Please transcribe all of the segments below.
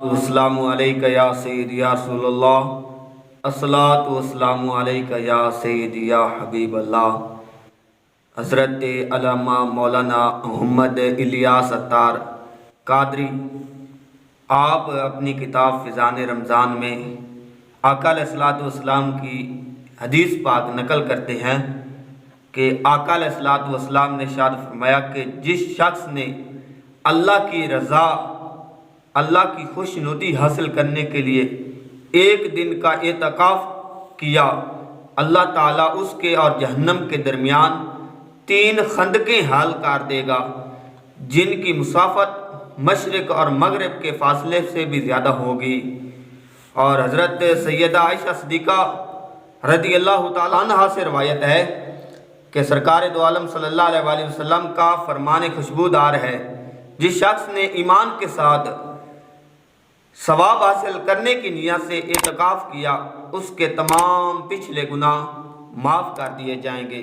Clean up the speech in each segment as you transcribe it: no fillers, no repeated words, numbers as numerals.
अस्सलामु अलैका या सय्यदी या रसूलल्लाह, अस्सलातु वस्सलामु अलैका या सय्यदी या हबीबल्लाह। हज़रत अल्लामा मौलाना मोहम्मद इलियास अत्तार कादरी आप अपनी किताब फ़िज़ान रमज़ान में आका अलैहिस्सलातु वस्सलाम की हदीस पाक नकल करते हैं कि आका अलैहिस्सलातु वस्सलाम ने इरशाद फरमाया कि जिस शख्स ने अल्लाह की रज़ा, अल्लाह की खुशनुदी हासिल करने के लिए एक दिन का एतकाफ़ किया, अल्लाह ताला उसके और जहन्नम के दरमियान 3 खंदकें हाल कर देगा जिनकी मुसाफत मशरिक़ और मगरिब के फासले से भी ज़्यादा होगी। और हज़रत सैयदा आयशा सिद्दीक़ा रज़ियल्लाहु ताला अन्हा से रवायत है कि सरकार दो आलम सल्लल्लाहु अलैहि वसल्लम का फरमान खुशबूदार है, जिस शख्स ने ईमान के साथ सवाब हासिल करने की नियत से एतकाफ़ किया उसके तमाम पिछले गुनाह माफ़ कर दिए जाएंगे।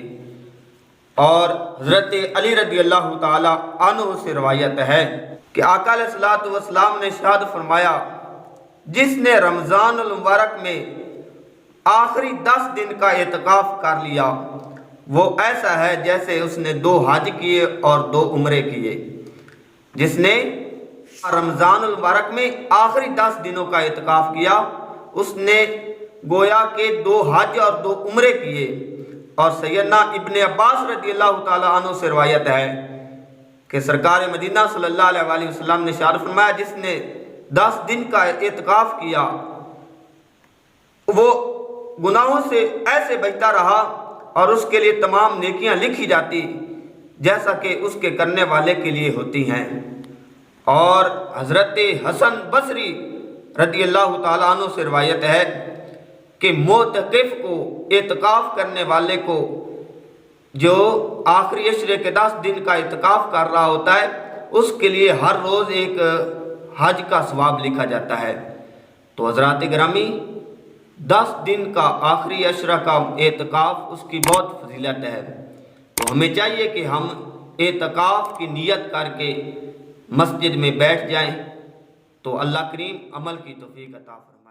और हज़रत अली रज़ियल्लाहु ताला अन्हु से रवायत है कि आका अलैहिस्सलातु वस्सलाम ने इरशाद फरमाया, जिसने रमज़ानुल मुबारक में आखिरी 10 दिन का एतकाफ़ कर लिया वो ऐसा है जैसे उसने 2 हज किए और 2 उम्रे किए। जिसने रमज़ानुल मुबारक में आखिरी 10 दिनों का एतकाफ़ किया उसने गोया के 2 हज और 2 उम्रे किए। और सैयदना इब्ने अब्बास रज़ियल्लाहु ताला अन्हु से रवायत है कि सरकार मदीना सल्लल्लाहु अलैहि वसल्लम ने इरशाद फरमाया, जिसने 10 दिन का एतकाफ़ किया वो गुनाहों से ऐसे बचता रहा और उसके लिए तमाम नेकियां लिखी जाती जैसा कि उसके करने वाले के लिए होती हैं। और हज़रत हसन बसरी रज़ियल्लाहु ताला अन्हु से रवायत है कि मोतकिफ़ को, एतकाफ़ करने वाले को, जो आखिरी अशरे के 10 दिन का एतकाफ़ कर रहा होता है उसके लिए हर रोज़ एक हज का सवाब लिखा जाता है। तो हज़रात गिरामी 10 दिन का आखिरी अशरा का एतकाफ़ उसकी बहुत फजीलत है। तो हमें चाहिए कि हम एतकाफ़ की नियत करके मस्जिद में बैठ जाएं तो अल्लाह करीम अमल की तौफीक अता फरमाए।